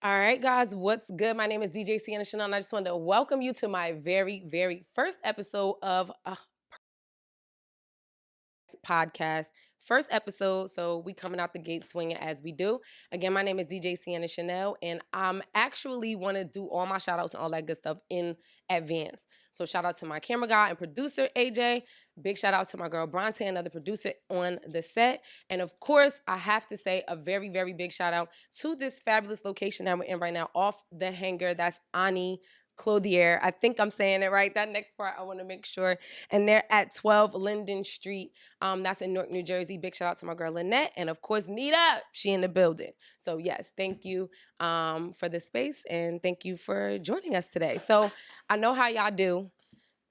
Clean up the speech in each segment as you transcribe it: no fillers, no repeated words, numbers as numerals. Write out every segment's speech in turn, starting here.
All right, guys, what's good? My name is DJ Sienna Chanel, and I just wanted to welcome you to my very, very first episode of podcast. First episode, so we coming out the gate swinging as we do. Again, my name is DJ Sienna Chanel, and I'm actually want to do all my shout outs and all that good stuff in advance. So shout out to my camera guy and producer, AJ. Big shout out to my girl, Bronte, another producer on the set. And of course, I have to say a very, very big shout out to this fabulous location that we're in right now off the hangar. That's Ani Clothier. I think I'm saying it right. That next part, I want to make sure. And they're at 12 Linden Street. That's in Newark, New Jersey. Big shout out to my girl Lynette. And of course, Nita. She in the building. So yes, thank you for the space. And thank you for joining us today. So I know how y'all do.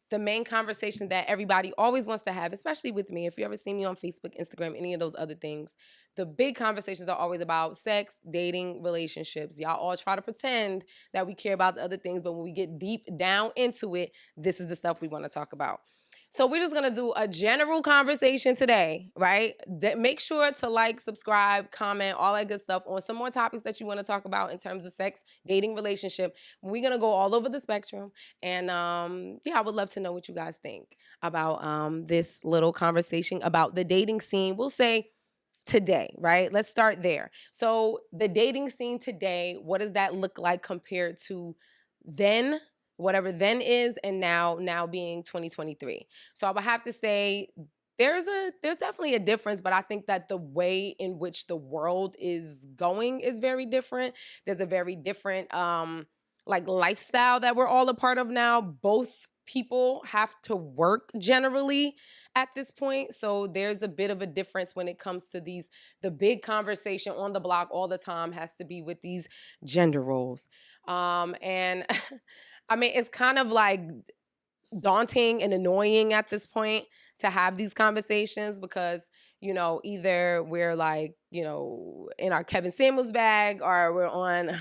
The main conversation that everybody always wants to have, especially with me, if you ever see me on Facebook, Instagram, any of those other things, the big conversations are always about sex, dating, relationships. Y'all all try to pretend that we care about the other things, but when we get deep down into it, this is the stuff we want to talk about. So we're just going to do a general conversation today, right? Make sure to like, subscribe, comment, all that good stuff on some more topics that you want to talk about in terms of sex, dating, relationship. We're going to go all over the spectrum. And yeah, I would love to know what you guys think about this little conversation about the dating scene. We'll say today, right? Let's start there. So the dating scene today, what does that look like compared to then? Whatever then is, and now being 2023. So I would have to say there's definitely a difference, but I think that the way in which the world is going is very different. There's a very different like lifestyle that we're all a part of now. Both people have to work generally at this point. So there's a bit of a difference when it comes to the big conversation on the block all the time has to be with these gender roles. And I mean, it's kind of like daunting and annoying at this point to have these conversations because, either we're like, in our Kevin Samuels bag or we're on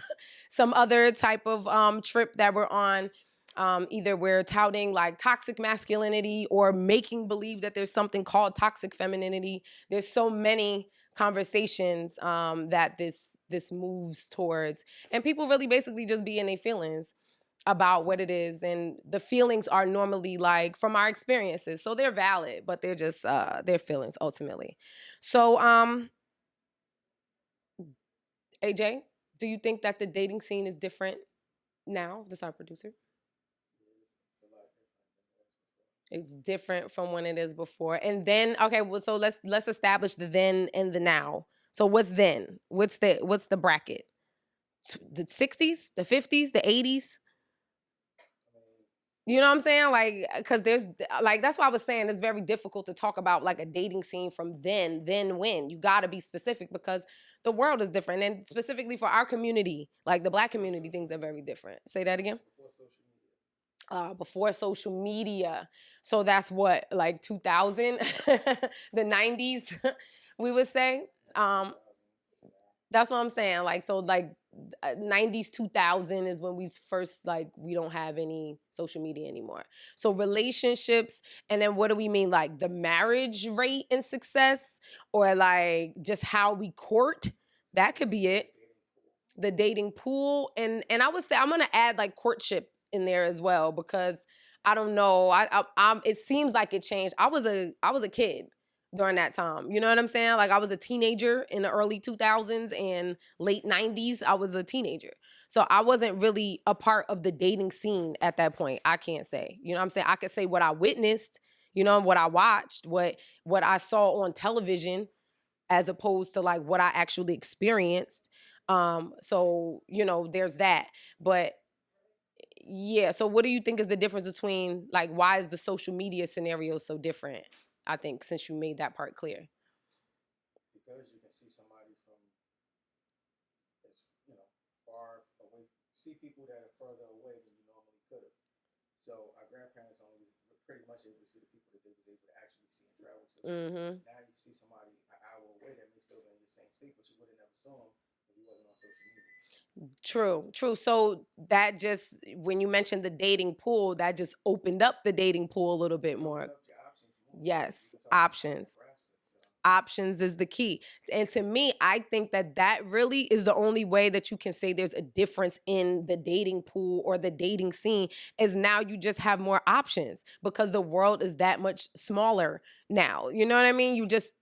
some other type of trip that we're on. Either we're touting like toxic masculinity or making believe that there's something called toxic femininity. There's so many conversations that this moves towards, and people really basically just be in their feelings about what it is, and the feelings are normally like from our experiences, so they're valid, but they're just their feelings ultimately. So AJ, do you think that the dating scene is different now? This is our producer. It's different from when it is before. And then, okay, well, so let's establish the then and the now. So what's then? What's the bracket? The 60s, the 50s, the 80s? You know what I'm saying? Like, because there's like, that's why I was saying it's very difficult to talk about like a dating scene from then when. You got to be specific because the world is different. And specifically for our community, like the Black community, things are very different. Say that again. Before social media. So that's what, like 2000, the 90s, we would say. That's what I'm saying. Like, so like 90s, 2000 is when we first, like, we don't have any social media anymore. So relationships, and then what do we mean? Like the marriage rate and success, or like just how we court? That could be it. The dating pool. And I would say I'm going to add like courtship in there as well, because I don't know. It seems like it changed. I was a kid during that time. You know what I'm saying? Like I was a teenager in the early 2000s and late 90s. I was a teenager. So I wasn't really a part of the dating scene at that point. I can't say. You know what I'm saying? I could say what I witnessed, what I watched, what I saw on television, as opposed to like what I actually experienced. So, there's that. But yeah, so what do you think is the difference between, like, why is the social media scenario so different? I think since you made that part clear. Because you can see somebody from that's far away, see people that are further away than you normally could have. So our grandparents only was pretty much able to see the people that they was able to actually see and travel to. Mm-hmm. Now you see somebody an hour away that may still be in the same state, but you would have never saw him if he wasn't on social media. True. So that just, when you mentioned the dating pool, that just opened up the dating pool a little bit more. Open up your options more. Yes, You can talk to somebody in options. Nebraska. So. Options is the key. And to me, I think that really is the only way that you can say there's a difference in the dating pool or the dating scene, is now you just have more options because the world is that much smaller now. You know what I mean? You just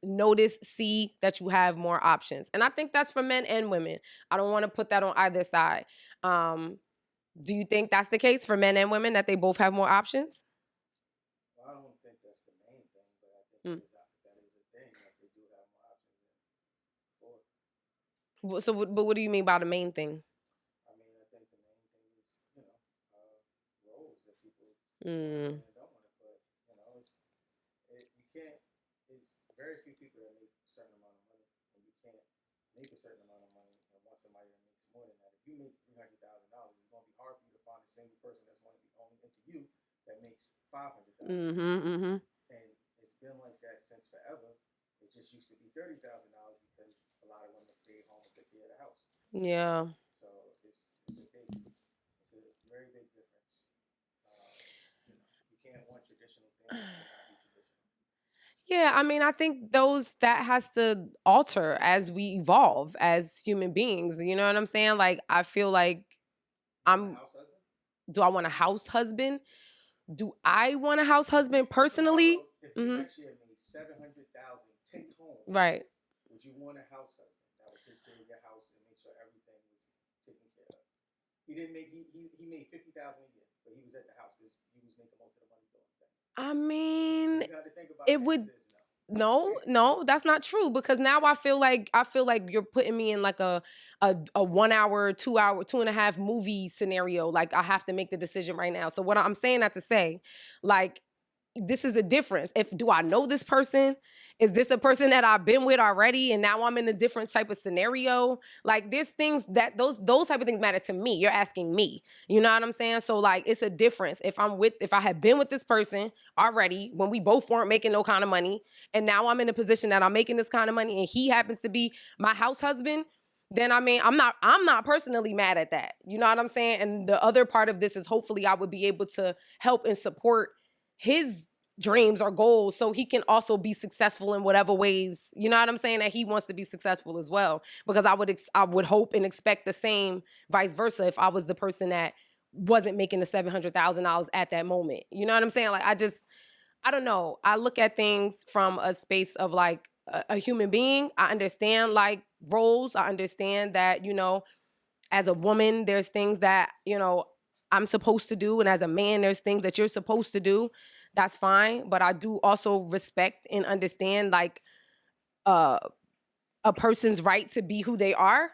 see that you have more options. And I think that's for men and women. I don't want to put that on either side. Do you think that's the case for men and women, that they both have more options? Well, I don't think that's the main thing, but I think Mm. that is a thing that they do have more options than before. But what do you mean by the main thing? I mean, I think the main thing is, roles that people want to Mm. play and don't want to play. You can't. It's very few people that make a certain amount of money, and you can't make a certain amount of money and want somebody that makes more than that. If you make $300,000, it's going to be hard for you to find a single person that's going to be only into you that makes 500,000. Mm-hmm. Mm-hmm. And it's been like that since forever. It just used to be $30,000 because a lot of women stayed home and took care of the house. Yeah. So it's a very big difference. You can't want traditional things and not be traditional. Yeah, I mean, I think that has to alter as we evolve as human beings. You know what I'm saying? Like, I feel like You want a I'm. house husband? Do I want a house husband? Do I want a house If you husband personally? tomorrow, if you Hmm. actually had made 700,000 take home, Right. would you want a house husband that would take care of your house and make sure everything was taken care of? He made 50,000 a year, but he was at the house because he was making most of the money doing things. I So mean, you got to think about it the would. answer is no. No, that's not true, because now I feel like you're putting me in like a 1 hour, 2 hour, 2.5 movie scenario. Like, I have to make the decision right now. So what I'm saying that to say, like, this is a difference. If do I know this person? Is this a person that I've been with already and now I'm in a different type of scenario? Like, there's things that those type of things matter to me. You're asking me. You know what I'm saying? So, like, it's a difference. If I had been with this person already when we both weren't making no kind of money, and now I'm in a position that I'm making this kind of money and he happens to be my house husband, then I mean, I'm not personally mad at that. You know what I'm saying? And the other part of this is, hopefully I would be able to help and support his dreams or goals so he can also be successful in whatever ways, you know what I'm saying, that he wants to be successful as well. Because I would hope and expect the same vice versa if I was the person that wasn't making the $700,000 at that moment. You know what I'm saying? Like, I don't know. I look at things from a space of like a human being. I understand like roles. I understand that, as a woman, there's things that, I'm supposed to do. And as a man, there's things that you're supposed to do. That's fine. But I do also respect and understand like uh a person's right to be who they are.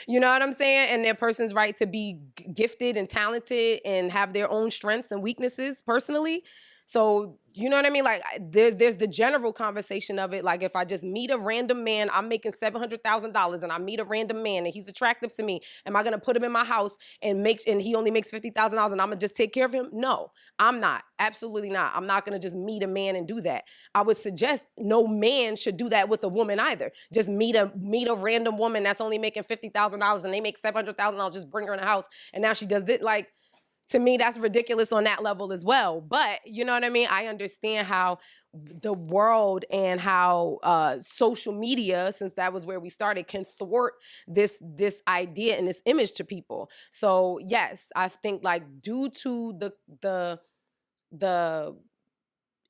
You know what I'm saying? And their person's right to be gifted and talented and have their own strengths and weaknesses personally. So, you know what I mean? Like, there's the general conversation of it. Like, if I just meet a random man, I'm making $700,000, and I meet a random man and he's attractive to me, am I gonna put him in my house and he only makes $50,000 and I'm gonna just take care of him? No, I'm not. Absolutely not. I'm not gonna just meet a man and do that. I would suggest no man should do that with a woman either. Just meet a random woman that's only making $50,000 and they make $700,000. Just bring her in the house and now she does it. Like, to me, that's ridiculous on that level as well. But you know what I mean? I understand how the world and how social media, since that was where we started, can thwart this idea and this image to people. So yes, I think like due to the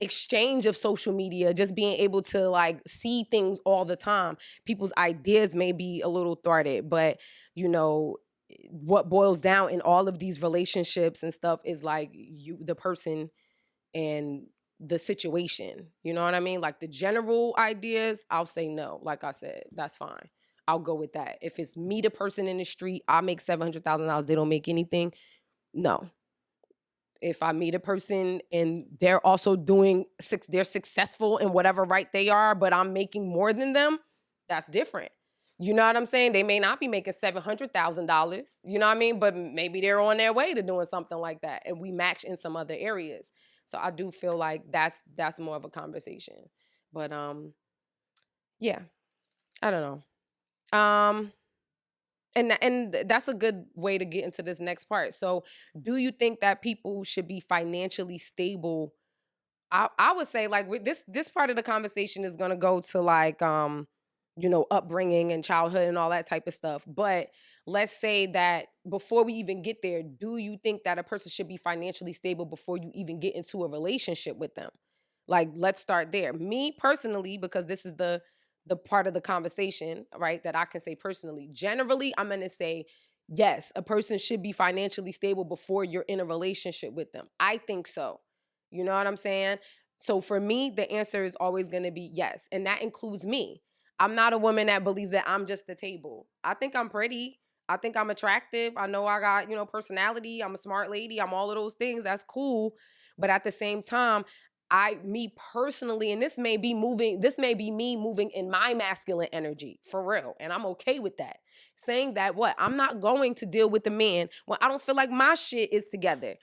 exchange of social media, just being able to like see things all the time, people's ideas may be a little thwarted. But you know what boils down in all of these relationships and stuff is like the person and the situation. You know what I mean? Like, the general ideas, I'll say no. Like I said, that's fine. I'll go with that. If it's meet a person in the street, I make $700,000, they don't make anything, no. If I meet a person and they're also they're successful in whatever right they are, but I'm making more than them, that's different. You know what I'm saying? They may not be making $700,000, you know what I mean? But maybe they're on their way to doing something like that, and we match in some other areas. So I do feel like that's more of a conversation. But yeah, I don't know. And that's a good way to get into this next part. So, do you think that people should be financially stable I would say like with this part of the conversation is gonna go to like upbringing and childhood and all that type of stuff. But let's say that before we even get there, do you think that a person should be financially stable before you even get into a relationship with them? Like, let's start there. Me personally, because this is the part of the conversation, right, that I can say personally. Generally, I'm gonna say yes, a person should be financially stable before you're in a relationship with them. I think so. You know what I'm saying? So for me, the answer is always gonna be yes. And that includes me. I'm not a woman that believes that I'm just the table. I think I'm pretty. I think I'm attractive. I know I got, personality. I'm a smart lady. I'm all of those things. That's cool. But at the same time, me personally, and this may be me moving in my masculine energy for real. And I'm okay with that. Saying that I'm not going to deal with the man when I don't feel like my shit is together.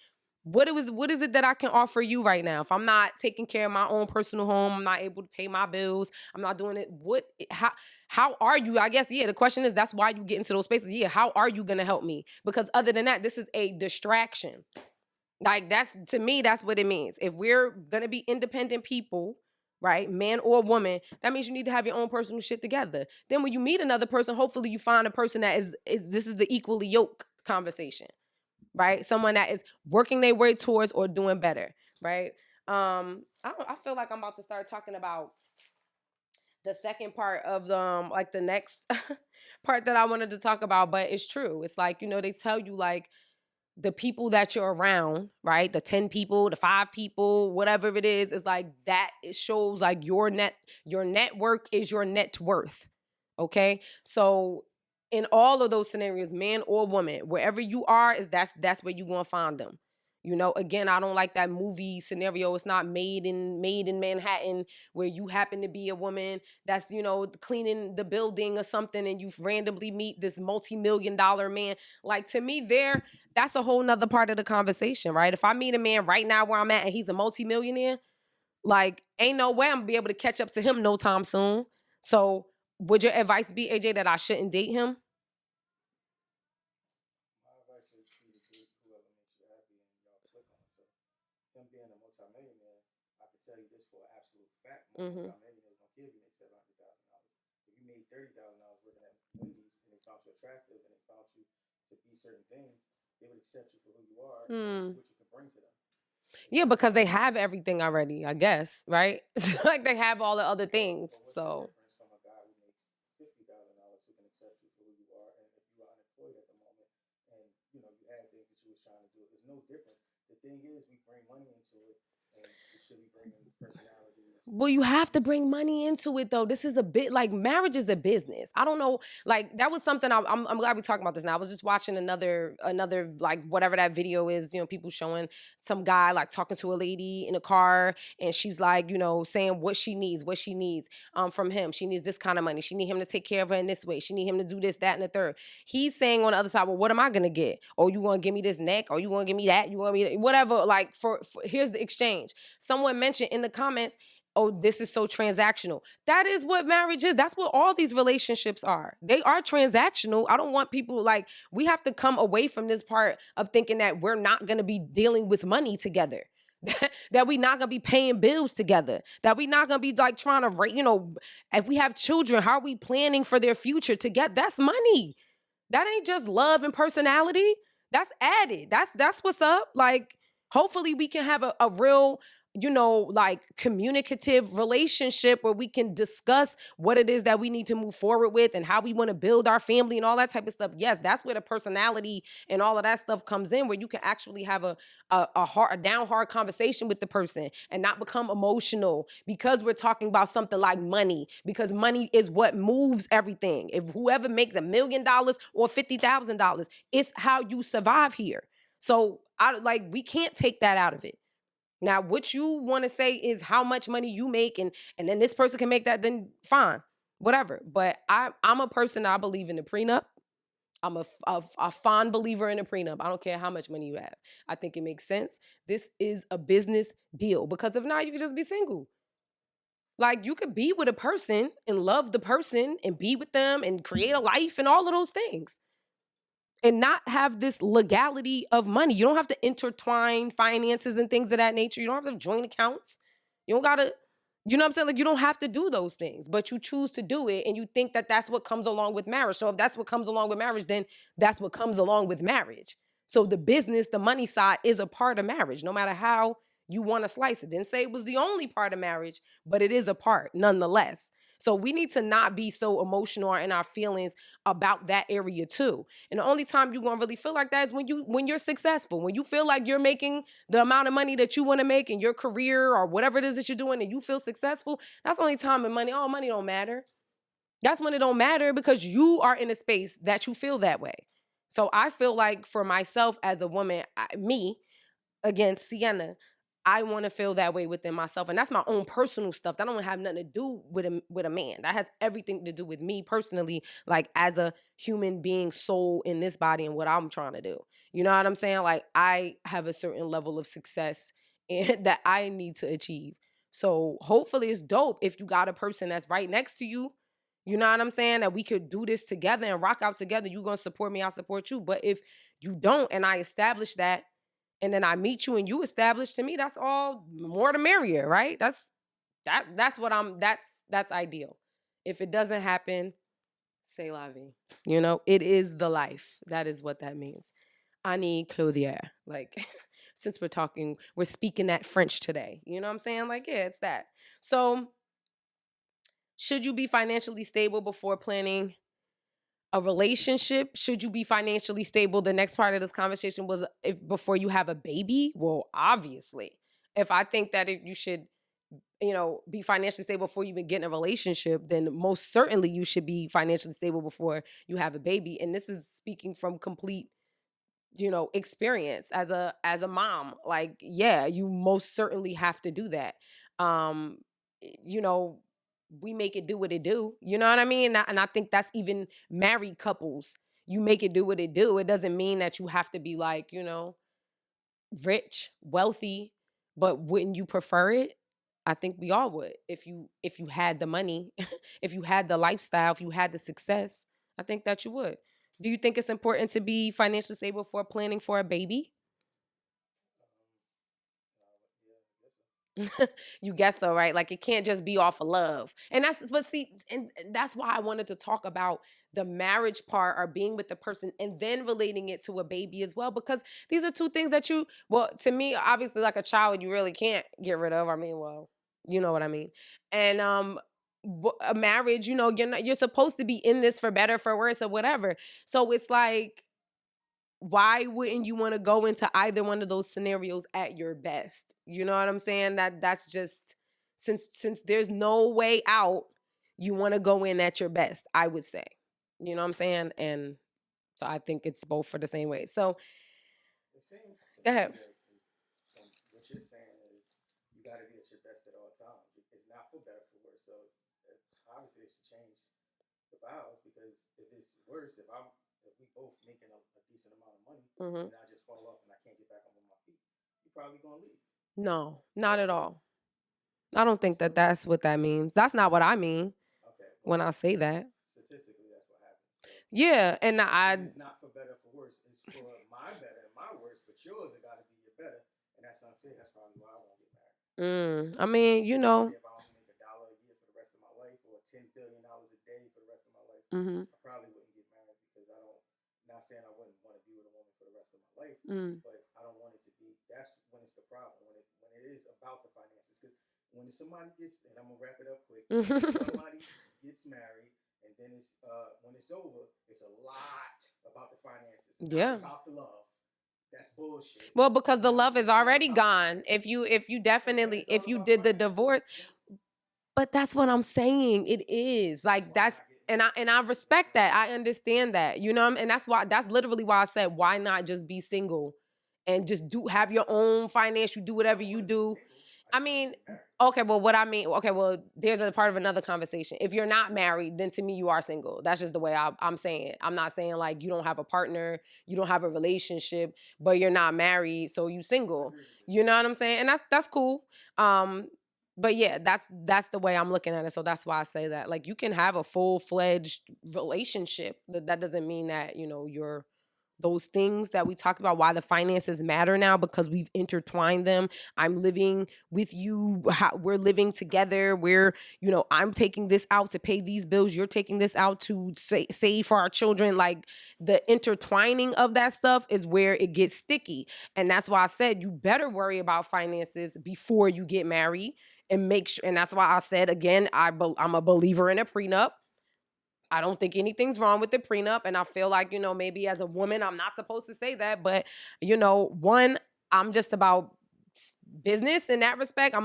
What is it that I can offer you right now? If I'm not taking care of my own personal home, I'm not able to pay my bills, I'm not doing it. How are you? I guess, yeah, the question is that's why you get into those spaces. Yeah, how are you gonna help me? Because other than that, this is a distraction. Like that's to me, that's what it means. If we're gonna be independent people, right, man or woman, that means you need to have your own personal shit together. Then when you meet another person, hopefully you find a person that is this is the equally yoked conversation, right? Someone that is working their way towards or doing better, right? I feel like I'm about to start talking about the second part of like the next part that I wanted to talk about, but it's true. It's like, they tell you like the people that you're around, right? The 10 people, the 5 people, whatever it is like that. It shows like your network is your net worth. Okay. So in all of those scenarios, man or woman, wherever you are, that's where you're gonna find them. Again, I don't like that movie scenario. It's not made in Manhattan where you happen to be a woman that's, cleaning the building or something and you randomly meet this multi-million-dollar man. Like to me, that's a whole nother part of the conversation, right? If I meet a man right now where I'm at and he's a multi-millionaire, like ain't no way I'm gonna be able to catch up to him no time soon. So would your advice be, AJ, that I shouldn't date him? My advice would be to date whoever makes you happy and y'all click on. So him being a multimillionaire, I can tell you this for an absolute fact: most Mm-hmm. multimillionaires don't care if you make $700,000. If you made $30,000 working at Wendy's and they found you attractive and they found you to be certain things, they would accept you for who you are and Hmm. what you can bring to them. Yeah, because they have everything already, I guess, right? Like they have all the other things. But what's the So difference from a guy who makes $50,000 who can accept you for who you are, and if you are unemployed at the moment, and you had things that you was trying to do, there's no difference. The thing is, we bring money into it, and we should be bringing personalities, well, you have to values. bring money into it, though. This is a bit like marriage is a business. I don't know, like that was something I'm glad we talking about this now. I was just watching another like whatever that video is. People showing some guy like talking to a lady in a car, and she's like, saying what she needs from him. She needs this kind of money. She need him to take care of her in this way. She need him to do this, that, and the third. He's saying on the other side, well, what am I gonna get? Oh, you gonna give me this neck? Or you gonna give me that? You gonna be whatever? Like for here's the exchange. Someone mentioned in the comments, oh, this is so transactional. That is what marriage is. That's what all these relationships are. They are transactional. I don't want people like, we have to come away from this part of thinking that we're not going to be dealing with money together. That we not gonna be paying bills together. That we not gonna be like trying to, if we have children, how are we planning for their future together? That's money. That ain't just love and personality. That's added. That's what's up. Like, hopefully we can have a real, like communicative relationship where we can discuss what it is that we need to move forward with and how we want to build our family and all that type of stuff. Yes, that's where the personality and all of that stuff comes in, where you can actually have a down hard conversation with the person and not become emotional because we're talking about something like money, because money is what moves everything. If whoever makes $1 million or $50,000, it's how you survive here. So we can't take that out of it. Now, what you want to say is how much money you make, and then this person can make that, then fine, whatever. But I'm a person, I believe in the prenup. I'm a fond believer in a prenup. I don't care how much money you have. I think it makes sense. This is a business deal, because if not, you could just be single. Like, you could be with a person and love the person and be with them and create a life and all of those things, and not have this legality of money. You don't have to intertwine finances and things of that nature. You don't have to have joint accounts. You don't gotta, you know what I'm saying? Like, you don't have to do those things, but you choose to do it, and you think that that's what comes along with marriage. So if that's what comes along with marriage, then that's what comes along with marriage. So the business, the money side is a part of marriage, no matter how you want to slice it. Didn't say it was the only part of marriage, but it is a part nonetheless. So we need to not be so emotional or in our feelings about that area too. And the only time you're gonna really feel like that is when you're successful, when you feel like you're making the amount of money that you want to make in your career or whatever it is that you're doing, and you feel successful. That's the only time in money. Oh, money don't matter. That's when it don't matter, because you are in a space that you feel that way. So I feel like for myself as a woman, me, again, Sienna, I want to feel that way within myself. And that's my own personal stuff. That don't have nothing to do with a man. That has everything to do with me personally, like as a human being, soul in this body, and what I'm trying to do. You know what I'm saying? Like, I have a certain level of success that I need to achieve. So hopefully it's dope if you got a person that's right next to you. You know what I'm saying? That we could do this together and rock out together. You gonna support me, I'll support you. But if you don't, and I establish that, and then I meet you and you establish, to me, that's all more the merrier, right? That's what that's ideal. If it doesn't happen, c'est la vie. You know, it is the life. That is what that means. Ani Clothier. Like, since we're speaking that French today. You know what I'm saying? Like, yeah, it's that. So, should you be financially stable before planning a relationship? Should you be financially stable? The next part of this conversation was, if before you have a baby? Well, obviously. If I think that if you should, be financially stable before you even get in a relationship, then most certainly you should be financially stable before you have a baby. And this is speaking from complete, experience as a mom. Like, yeah, you most certainly have to do that. Um, you know, we make it do what it do. You know what I mean? And I think that's even married couples. You make it do what it do. It doesn't mean that you have to be like, rich, wealthy, but wouldn't you prefer it? I think we all would. If you had the money, if you had the lifestyle, if you had the success, I think that you would. Do you think it's important to be financially stable for planning for a baby? You guess so, right? Like, it can't just be off of love. And that's why I wanted to talk about the marriage part, or being with the person and then relating it to a baby as well, because these are two things that to me, obviously, like a child, you really can't get rid of. I mean, well, you know what I mean. And a marriage, you're supposed to be in this for better, for worse, or whatever. So it's like, why wouldn't you want to go into either one of those scenarios at your best? You know what I'm saying? That's just, since there's no way out, you want to go in at your best, I would say. You know what I'm saying? And so I think it's both for the same way. So It seems to go me ahead. that from what you're saying is you got to be at your best at all times. It's not for better for worse. So obviously, it should change the vows, because if it's worse, if we both making a decent amount of money, Hmm. and I just fall off and I can't get back on my feet, you're probably gonna leave. No, not So at all. I don't think that so that's what that means. That's not what I mean okay, when but I say that. statistically, that's what happens. So Yeah, and if I, it's not for better for worse, it's for my better and my worse, but yours it got to be your better, and that's unfair. That's probably why I won't get married. I mean, I don't care if I only make $1 a year for the rest of my life, or $10 billion a day for the rest of my life. mm-hmm, I probably wouldn't get married, because I don't. Not saying I wouldn't want to be with a woman for the rest of my life, mm, but I don't want it to be. That's when it's the problem. When it is about the finances, because when somebody gets, and I'm gonna wrap it up quick. When somebody gets married, and then when it's over, it's a lot about the finances, not yeah. about the love. That's bullshit. Well, because It's the not love is just all already about gone. finances. If you But definitely, it's if all you about did the finances. divorce, but that's what I'm saying. It is That's like why I'm that's, not getting and married. I respect that. I understand that. And that's literally why I said, why not just be single and just have your own finance, you do I whatever don't you want to be do. single. I I just want to mean, get married. okay, well, what I mean, okay, well, there's a part of another conversation. If you're not married, then to me, you are single. That's just the way I'm saying it. I'm not saying like you don't have a partner, you don't have a relationship, but you're not married, so you I single. agree with You know what I'm saying? And that's cool. But yeah, that's the way I'm looking at it. So that's why I say that. Like, you can have a full-fledged relationship. That doesn't mean that, you're those things that we talked about, why the finances matter now, because we've intertwined them. I'm living with you. We're living together. I'm taking this out to pay these bills. You're taking this out to save for our children. Like, the intertwining of that stuff is where it gets sticky. And that's why I said you better worry about finances before you get married, and make sure. And that's why I said, again, I'm a believer in a prenup. I don't think anything's wrong with the prenup. And I feel like, maybe as a woman, I'm not supposed to say that. But, one, I'm just about business in that respect.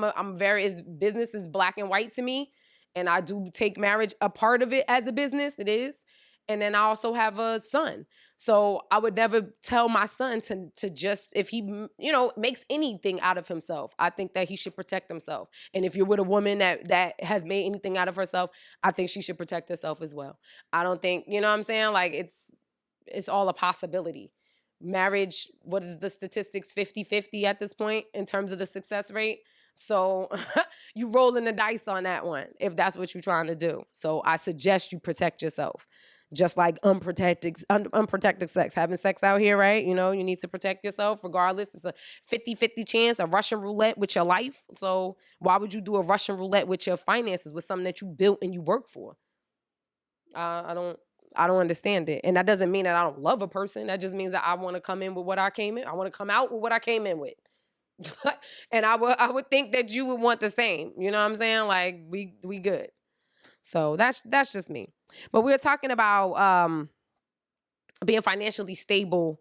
Business is black and white to me. And I do take marriage, a part of it, as a business. It is. And then I also have a son. So I would never tell my son to just, if he, makes anything out of himself, I think that he should protect himself. And if you're with a woman that has made anything out of herself, I think she should protect herself as well. I don't think, you know what I'm saying? Like, it's all a possibility. Marriage, what is the statistics? 50-50 at this point in terms of the success rate. So you rolling the dice on that one if that's what you're trying to do. So I suggest you protect yourself. Just like unprotected sex, having sex out here, right? You need to protect yourself regardless. It's a 50-50 chance, a Russian roulette with your life. So why would you do a Russian roulette with your finances, with something that you built and you work for? I don't understand it. And that doesn't mean that I don't love a person. That just means that I want to come in with what I came in. I want to come out with what I came in with. And I would think that you would want the same. You know what I'm saying? Like, we good. So that's just me. But we're talking about being financially stable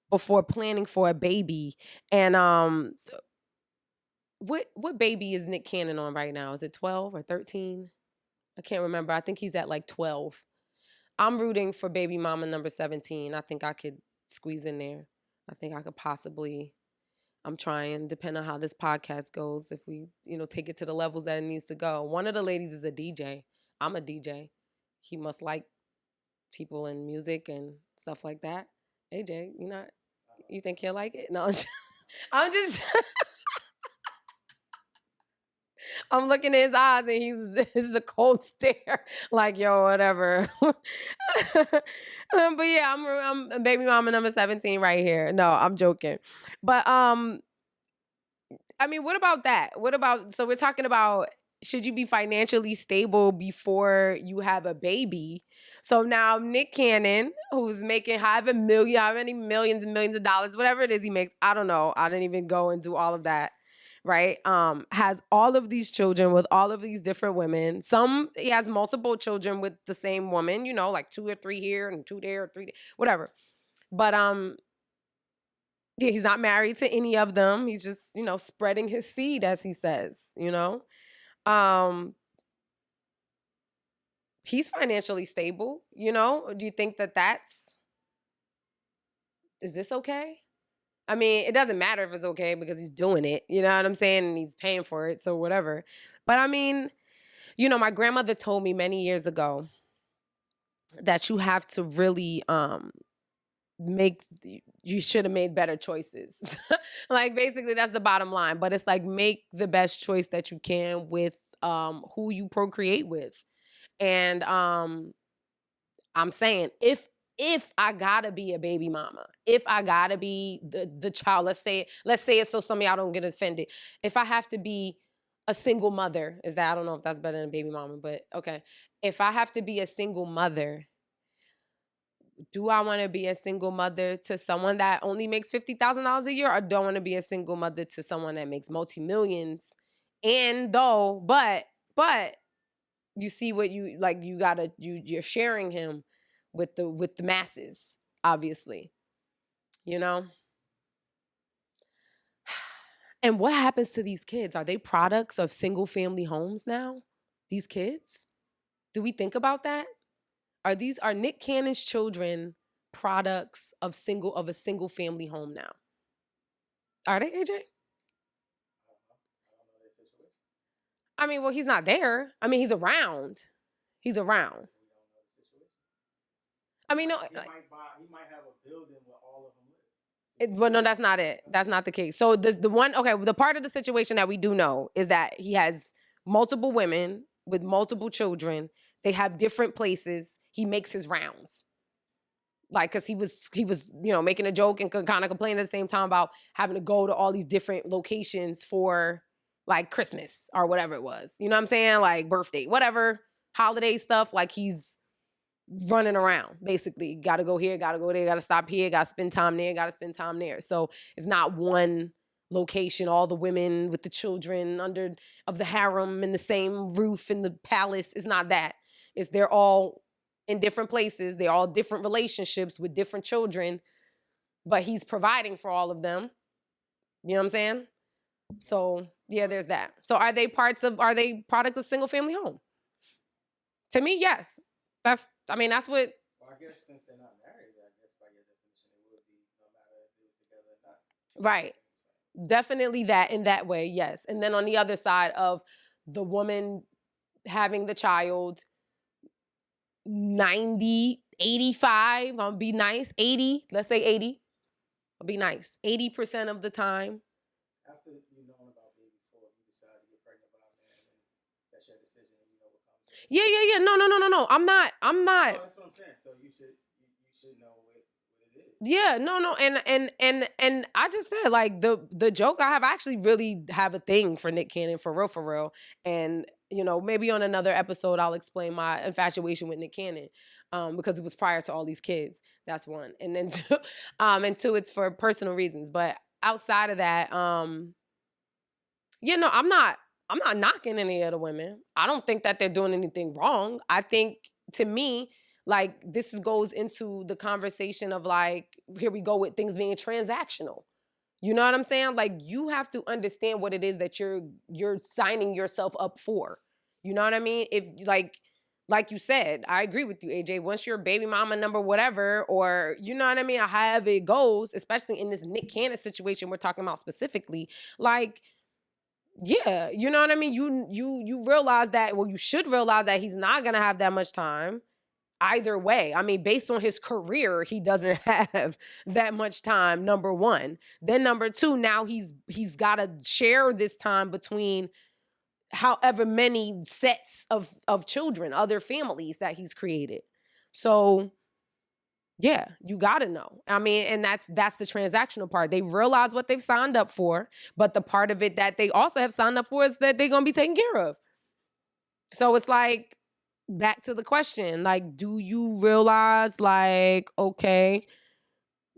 before planning for a baby. And what baby is Nick Cannon on right now? Is it 12 or 13? I can't remember. I think he's at like 12. I'm rooting for baby mama number 17. I think I could squeeze in there. I think I could possibly. I'm trying, depending on how this podcast goes, if we, take it to the levels that it needs to go. One of the ladies is a DJ. I'm a DJ. He must like people in music and stuff like that. AJ, you think he'll like it? No, I'm just I'm looking in his eyes and this is a cold stare. Like, yo, whatever. But yeah, I'm baby mama number 17 right here. No, I'm joking. But I mean, what about that? So we're talking about, should you be financially stable before you have a baby? So now Nick Cannon, who's making how many millions and millions of dollars, whatever it is he makes, I don't know. I didn't even go and do all of that. Right? Has all of these children with all of these different women. Some, he has multiple children with the same woman, like 2 or 3 here and 2 there, 3 there, whatever. But yeah, he's not married to any of them. He's just, spreading his seed, as he says, He's financially stable, Do you think is this okay? I mean, it doesn't matter if it's okay because he's doing it, you know what I'm saying? And he's paying for it, so whatever. But I mean, my grandmother told me many years ago that you have to really you should have made better choices. Like, basically that's the bottom line. But it's like, make the best choice that you can with who you procreate with. And I'm saying, if I gotta be a baby mama, if I gotta be the child, let's say it so some of y'all don't get offended. If I have to be a single mother, I don't know if that's better than a baby mama, but okay. If I have to be a single mother, do I want to be a single mother to someone that only makes $50,000 a year, or do I want to be a single mother to someone that makes multi-millions? But you see what you're sharing him with the masses, obviously, And what happens to these kids? Are they products of single family homes now? These kids? Do we think about that? Are Nick Cannon's children products of a single family home now? Are they, AJ? I mean, well, he's not there. I mean, he's around. I mean, no. He might have a building where all of them live. But no, that's not it. That's not the case. So the part of the situation that we do know is that he has multiple women with multiple children. They have different places. He makes his rounds. like, because he was making a joke and kind of complaining at the same time about having to go to all these different locations for like Christmas or whatever it was. You know what I'm saying? Like birthday, whatever, holiday stuff. Like he's running around basically. Got to go here, got to go there, got to stop here, got to spend time there, got to spend time there. So it's not one location, all the women with the children under of the harem in the same roof in the palace. It's not that. It's they're all in different places. They're all different relationships with different children, but he's providing for all of them. You know what I'm saying? So yeah, there's that. So are they product of single family home? To me, yes. That's what. Well, I guess since they're not married, I guess by your definition, it would be no matter if they was together or not. Right. Definitely that in that way, yes. And then on the other side of the woman having the child, 90, 85, I'll be nice, 80, let's say 80, I'll be nice. 80% of the time. After you known about baby before you decide to get pregnant by a man, and that's your decision, and you know what comes with it. Yeah. No. I'm not. Oh, that's what I'm saying. So you should know what it is. Yeah, no, and I just said like the joke I have, I actually really have a thing for Nick Cannon for real, and maybe on another episode I'll explain my infatuation with Nick Cannon, because it was prior to all these kids. That's one, and then two, and two, it's for personal reasons. But outside of that, I'm not knocking any of the women. I don't think that they're doing anything wrong. I think to me, like goes into the conversation of like, here we go with things being transactional. You know what I'm saying? Like you have to understand what it is that you're signing yourself up for. You know what I mean? If like you said, I agree with you, AJ. Once you're baby mama number whatever, or you know what I mean, however it goes, especially in this Nick Cannon situation we're talking about specifically, like yeah, you know what I mean? You realize that, well, you should realize that he's not gonna have that much time either way. I mean, based on his career, he doesn't have that much time, number one. Then number two, now he's gotta share this time between however many sets of children, other families that he's created. So yeah, you got to know. I mean, and that's the transactional part. They realize what they've signed up for, but the part of it that they also have signed up for is that they're going to be taken care of. So it's like back to the question, like, do you realize like, okay,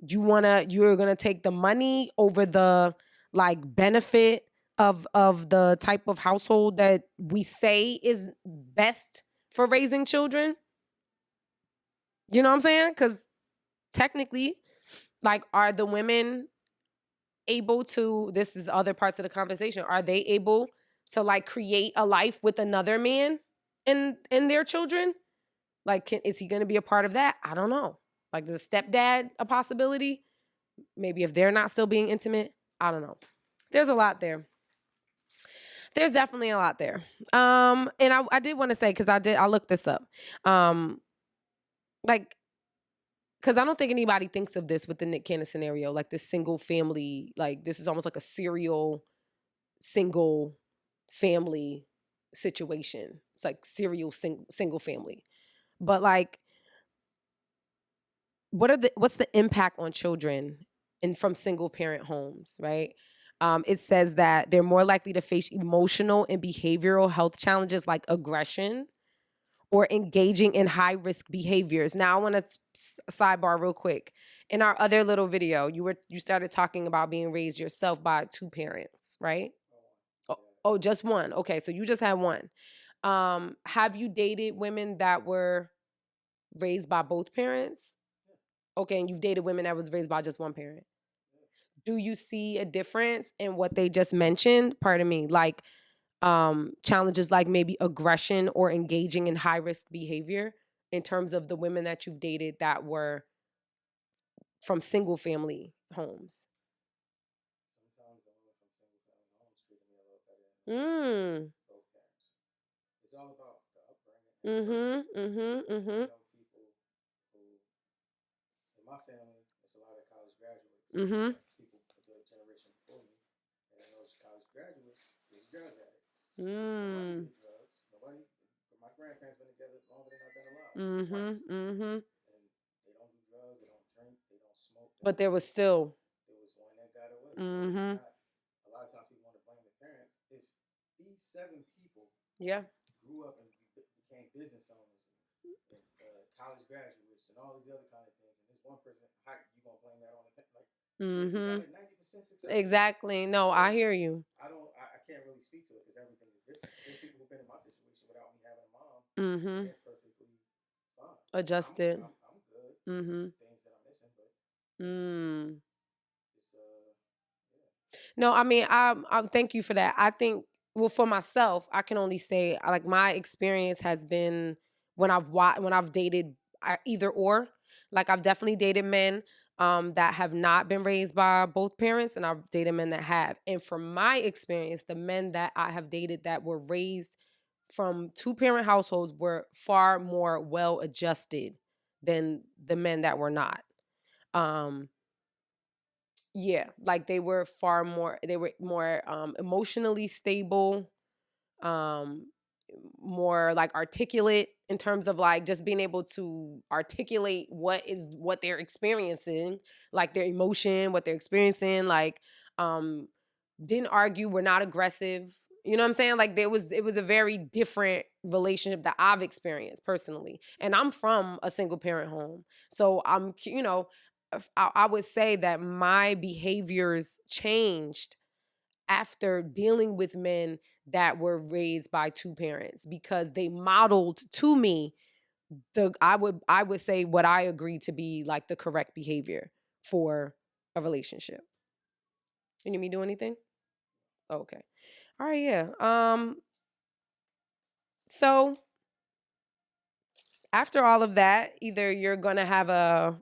you're going to take the money over the like benefit of the type of household that we say is best for raising children? You know what I'm saying? Cuz technically, like, are the women able to, this is other parts of the conversation, are they able to like create a life with another man in their children? Like, is he going to be a part of that? I don't know. Like, is a stepdad a possibility? Maybe if they're not still being intimate? I don't know. There's a lot there. There's definitely a lot there. And I did want to say, because I looked this up. Like, because I don't think anybody thinks of this with the Nick Cannon scenario, like this single family, like this is almost like a serial single family situation. It's like serial single family. But like, what's the impact on children from single parent homes, right? It says that they're more likely to face emotional and behavioral health challenges like aggression, or engaging in high risk behaviors. Now I want to sidebar real quick. In our other little video, you started talking about being raised yourself by two parents, right? Oh, just one. Okay, so you just had one. Have you dated women that were raised by both parents? Okay, and you've dated women that was raised by just one parent. Do you see a difference in what they just mentioned? Pardon me, like challenges like maybe aggression or engaging in high risk behavior in terms of the women that you've dated that were from single family homes? Sometimes the women from single family homes treat me a little better than both parents. It's all about the upbringing. I know people who, in my family, it's a lot of college graduates. People of the generation before me, and in those college graduates, there's drug addicts. Nobody did drugs. Nobody. My grandparents been together longer than I've been alive. Twice. And they don't do drugs. They don't But there was still. There was one that got away. So it's Mm-hmm. not. A lot of times people want to blame the parents. If these 7 people Yeah. grew up and became business owners and college graduates and all these other kind of things, and there's one person, how you gonna blame that on the like? You got Mm-hmm. like 90% success. Exactly. No, So I hear you. I don't. I can't really speak to it because everything is different. There's people who've been in my situation without me having a mom, and Mm-hmm. they're perfectly fine. So Adjusted. I'm good. Mm-hmm. There's things that I'm missing, but Mm. it's yeah. No, I mean, thank you for that. I think, well, for myself, I can only say, like, my experience has been when I've dated either or. Like, I've definitely dated men that have not been raised by both parents, and I've dated men that have. And from my experience, the men that I have dated that were raised from two-parent households were far more well adjusted than the men that were not. Um, yeah, like they were more emotionally stable, um more like articulate in terms of like just being able to articulate what they're experiencing, like their emotion, what they're experiencing, like um didn't argue, were not aggressive. You know what I'm saying? Like it was a very different relationship that I've experienced personally. And I'm from a single parent home. So I would say that my behaviors changed after dealing with men that were raised by two parents because they modeled to me I would say what I agree to be like the correct behavior for a relationship. You need me to do anything? Oh, okay. All right, yeah. So after all of that, either you're gonna have a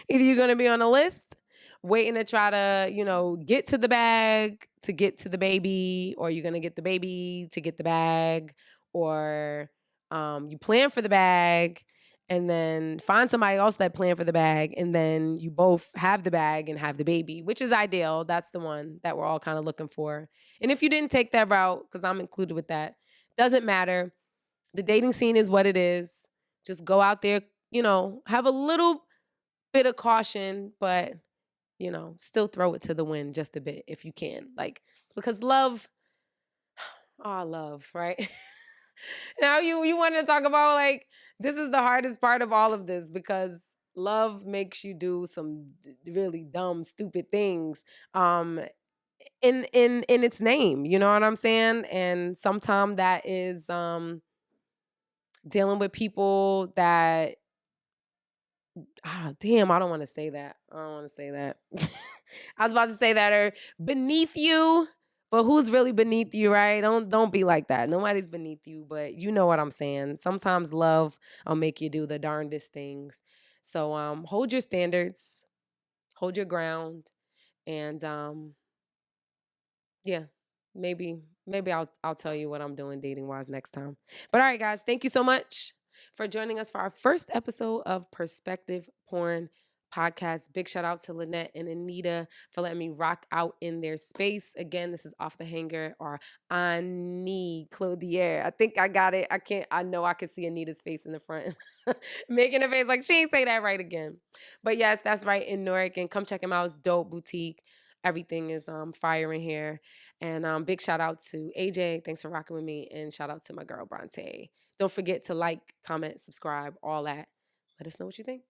either you're gonna be on a list waiting to try to, get to the bag to get to the baby, or you're gonna get the baby to get the bag, or you plan for the bag and then find somebody else that plan for the bag, and then you both have the bag and have the baby, which is ideal. That's the one that we're all kind of looking for. And if you didn't take that route, because I'm included with that, doesn't matter. The dating scene is what it is. Just go out there, have a little bit of caution, but still throw it to the wind just a bit if you can. Like, because love, love, right? Now you want to talk about, like, this is the hardest part of all of this, because love makes you do some really dumb, stupid things in its name, you know what I'm saying? And sometimes that is dealing with people that damn, I don't want to say that. I don't want to say that. I was about to say that, or beneath you, but who's really beneath you, right? Don't be like that. Nobody's beneath you, but you know what I'm saying. Sometimes love will make you do the darndest things. So hold your standards, hold your ground, and yeah, maybe I'll tell you what I'm doing dating wise next time. But all right, guys, thank you so much for joining us for our first episode of Perspective Porn Podcast. Big shout out to Lynette and Anita for letting me rock out in their space. Again, this is Off the Hanger, or Annie Clothier. I think I got it. I know I could see Anita's face in the front. Making a face like she ain't say that right again. But yes, that's right, in Newark. And come check him out. It's dope boutique. Everything is fire in here. And big shout out to AJ. Thanks for rocking with me. And shout out to my girl Bronte. Don't forget to like, comment, subscribe, all that. Let us know what you think.